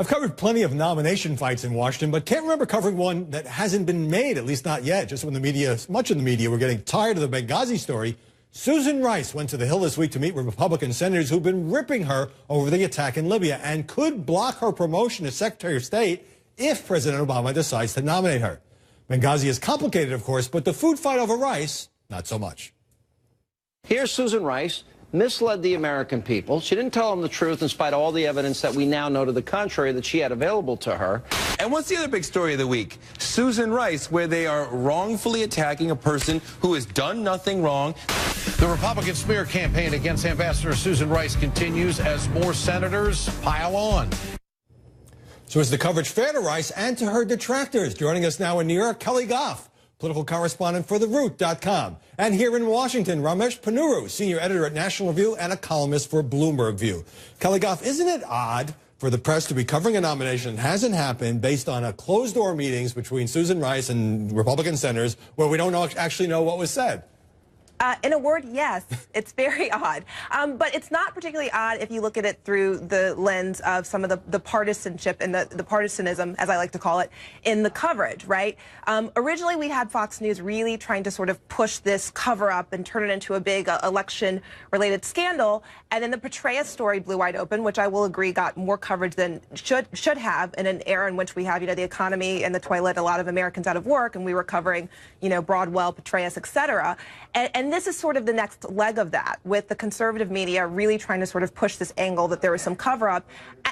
I've covered plenty of nomination fights in Washington, but can't remember covering one that hasn't been made, at least not yet. Just when the media, much of the media, were getting tired of the Benghazi story, Susan Rice went to the Hill this week to meet with Republican senators who've been ripping her over the attack in Libya and could block her promotion as Secretary of State if President Obama decides to nominate her. Benghazi is complicated, of course, but the food fight over Rice, not so much. Here's Susan Rice. Misled the American people. She didn't tell them the truth in spite of all the evidence that we now know to the contrary that she had available to her. And what's the other big story of the week? Susan Rice, where they are wrongfully attacking a person who has done nothing wrong. The Republican smear campaign against Ambassador Susan Rice continues as more senators pile on. So is the coverage fair to Rice and to her detractors? Joining us now in New York, Kelly Goff, political correspondent for TheRoot.com. And here in Washington, Ramesh Ponnuru, senior editor at National Review and a columnist for Bloomberg View. Kelly Goff, isn't it odd for the press to be covering a nomination that hasn't happened based on a closed-door meetings between Susan Rice and Republican senators where we don't actually know what was said? In a word, yes, it's very odd. But it's not particularly odd if you look at it through the lens of some of the partisanship and the partisanism, as I like to call it, in the coverage, right? Originally, we had Fox News really trying to sort of push this cover-up and turn it into a big election-related scandal. And then the Petraeus story blew wide open, which I will agree got more coverage than should have in an era in which we have, the economy in the toilet, a lot of Americans out of work, and we were covering, Broadwell, Petraeus, et cetera. And this is sort of the next leg of that, with the conservative media really trying to sort of push this angle that there was some cover-up.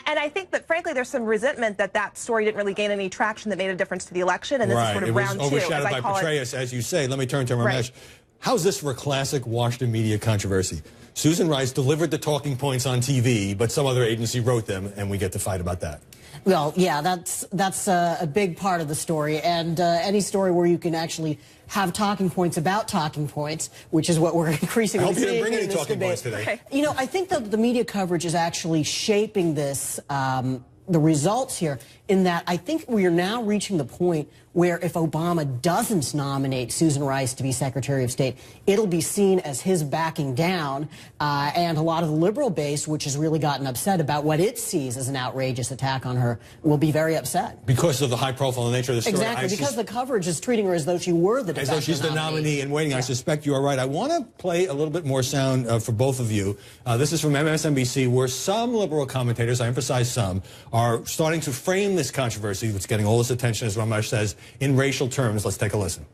And I think that, frankly, there's some resentment that that story didn't really gain any traction that made a difference to the election, and this is sort of round two, as I call it. It was overshadowed by Petraeus, as you say. Let me turn to Ramesh. Right. How's this for a classic Washington media controversy? Susan Rice delivered the talking points on TV, but some other agency wrote them, and we get to fight about that. Well, yeah, that's a big part of the story, and any story where you can actually have talking points about talking points, which is what we're increasingly seeing. I hope you didn't bring any talking points today. Okay. I think that the media coverage is actually shaping this, the results here, in that I think we are now reaching the point where if Obama doesn't nominate Susan Rice to be Secretary of State, it'll be seen as his backing down, and a lot of the liberal base, which has really gotten upset about what it sees as an outrageous attack on her, will be very upset. Because of the high-profile nature of the story. Exactly, because the coverage is treating her as though she were the as though she's the nominee in waiting. Yeah. I suspect you are right. I want to play a little bit more sound for both of you. This is from MSNBC, where some liberal commentators, I emphasize some, are starting to frame this controversy that's getting all this attention, as Ramesh says, in racial terms. Let's take a listen.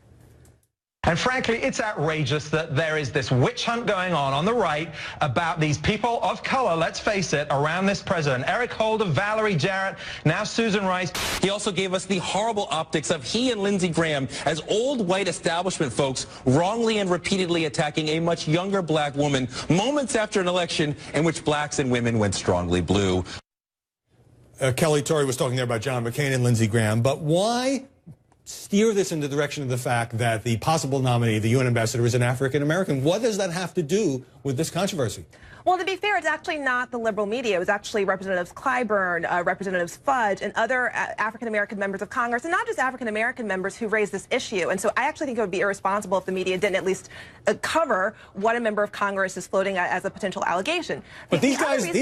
And frankly, it's outrageous that there is this witch hunt going on the right about these people of color, let's face it, around this president. Eric Holder, Valerie Jarrett, now Susan Rice. He also gave us the horrible optics of he and Lindsey Graham as old white establishment folks wrongly and repeatedly attacking a much younger black woman moments after an election in which blacks and women went strongly blue. Kelly Torrey was talking there about John McCain and Lindsey Graham, but why steer this in the direction of the fact that the possible nominee, the UN ambassador, is an African-American? What does that have to do with this controversy? Well, to be fair, it's actually not the liberal media. It was actually Representatives Clyburn, Representatives Fudge, and other African-American members of Congress, and not just African-American members who raised this issue. And so I actually think it would be irresponsible if the media didn't at least cover what a member of Congress is floating as a potential allegation. But these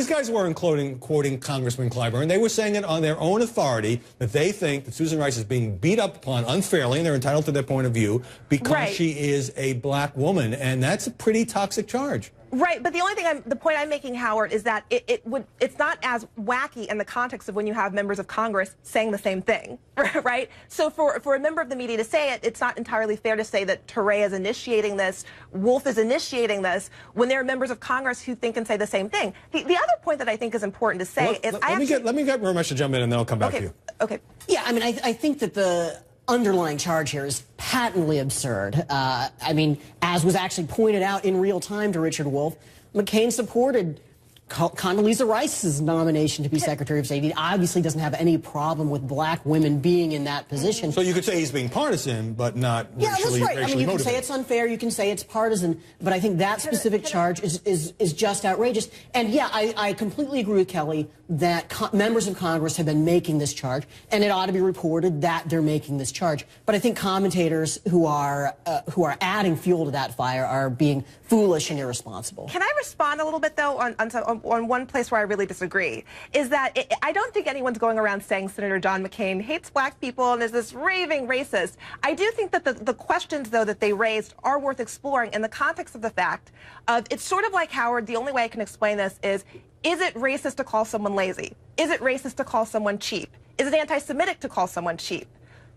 guys weren't quoting Congressman Clyburn. They were saying it on their own authority that they think that Susan Rice is being beat up upon unfairly, and they're entitled to their point of view, because she is a black woman, and that's a pretty toxic charge. Right, but the only thing the point I'm making, Howard, is that it's not as wacky in the context of when you have members of Congress saying the same thing, right? So for a member of the media to say it, it's not entirely fair to say that Torrey is initiating this, Wolf is initiating this, when there are members of Congress who think and say the same thing. The other point that I think is important to say is let me get Ramesh to jump in, and then I'll come back to you. Okay. Yeah, I mean, I think that the underlying charge here is patently absurd. I mean, as was actually pointed out in real time to Richard Wolff, McCain supported Condoleezza Rice's nomination to be Secretary of State. He obviously doesn't have any problem with black women being in that position. So you could say he's being partisan, but not racially that's right. I mean, you motivated. can say it's unfair, you can say it's partisan, but I think that specific charge is just outrageous. And yeah, I completely agree with Kelly that members of Congress have been making this charge, and it ought to be reported that they're making this charge. But I think commentators who are adding fuel to that fire are being foolish and irresponsible. Can I respond a little bit, though, on on one place where I really disagree, is that I don't think anyone's going around saying Senator John McCain hates black people and is this raving racist. I do think that the questions, though, that they raised are worth exploring in the context of the fact of, it's sort of like, Howard, the only way I can explain this is it racist to call someone lazy? Is it racist to call someone cheap? Is it anti-Semitic to call someone cheap?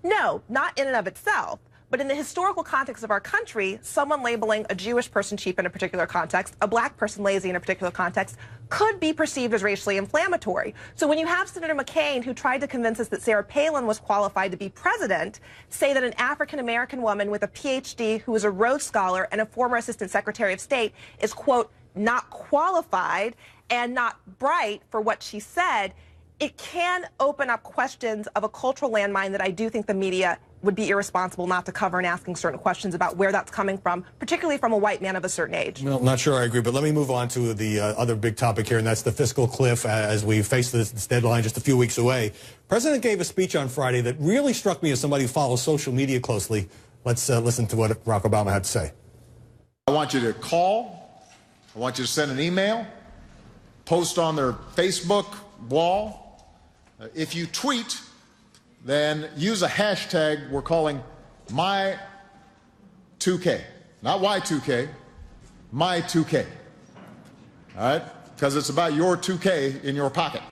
No, not in and of itself. But in the historical context of our country, someone labeling a Jewish person cheap in a particular context, a black person lazy in a particular context, could be perceived as racially inflammatory. So when you have Senator McCain, who tried to convince us that Sarah Palin was qualified to be president, say that an African-American woman with a PhD who is a Rhodes Scholar and a former Assistant Secretary of State is, quote, not qualified and not bright for what she said, it can open up questions of a cultural landmine that I do think the media would be irresponsible not to cover and asking certain questions about where that's coming from, particularly from a white man of a certain age. Well, not sure I agree, but let me move on to the other big topic here, and that's the fiscal cliff as we face this deadline just a few weeks away. The President gave a speech on Friday that really struck me as somebody who follows social media closely. Let's listen to what Barack Obama had to say. I want you to call. I want you to send an email, post on their Facebook wall. If you tweet, then use a hashtag we're calling My2K. Not Y2K, My2K. All right? Because it's about your 2K in your pocket.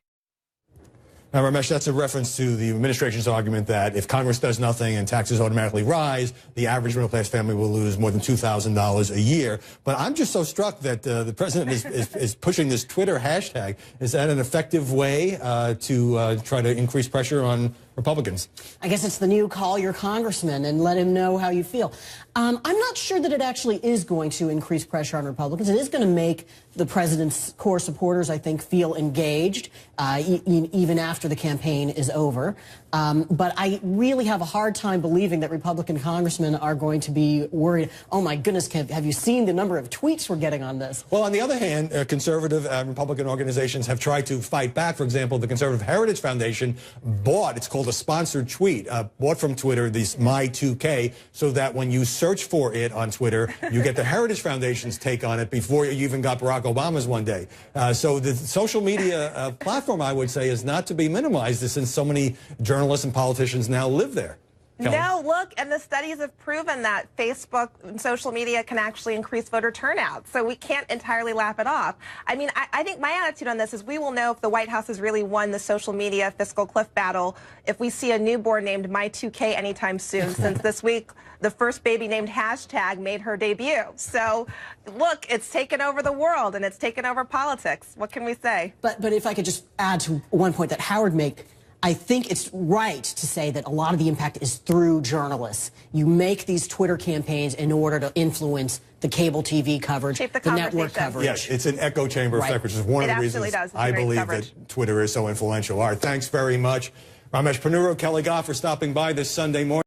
Now, Ramesh, that's a reference to the administration's argument that if Congress does nothing and taxes automatically rise, the average middle-class family will lose more than $2,000 a year. But I'm just so struck that the president is pushing this Twitter hashtag. Is that an effective way to try to increase pressure on Republicans? I guess it's the new call your congressman and let him know how you feel. I'm not sure that it actually is going to increase pressure on Republicans. It is going to make the president's core supporters, I think, feel engaged, even after the campaign is over. But I really have a hard time believing that Republican congressmen are going to be worried, oh my goodness, have you seen the number of tweets we're getting on this? Well, on the other hand, conservative Republican organizations have tried to fight back. For example, the Conservative Heritage Foundation bought, it's called a sponsored tweet, bought from Twitter this My2K, so that when you search for it on Twitter, you get the Heritage Foundation's take on it before you even got Barack Obama's one day. So the social media platform, I would say, is not to be minimized since so many journalists and politicians now live there. No, look, and the studies have proven that Facebook and social media can actually increase voter turnout, so we can't entirely laugh it off. I mean, I think my attitude on this is we will know if the White House has really won the social media fiscal cliff battle if we see a newborn named My2K anytime soon, since this week the first baby named Hashtag made her debut. So, look, it's taken over the world and it's taken over politics. What can we say? But if I could just add to one point that Howard made, I think it's right to say that a lot of the impact is through journalists. You make these Twitter campaigns in order to influence the cable TV coverage, the network coverage. Yes, it's an echo chamber effect, which is one of the reasons I believe that Twitter is so influential. All right, thanks very much, Ramesh Ponnuru, Kelly Goff, for stopping by this Sunday morning.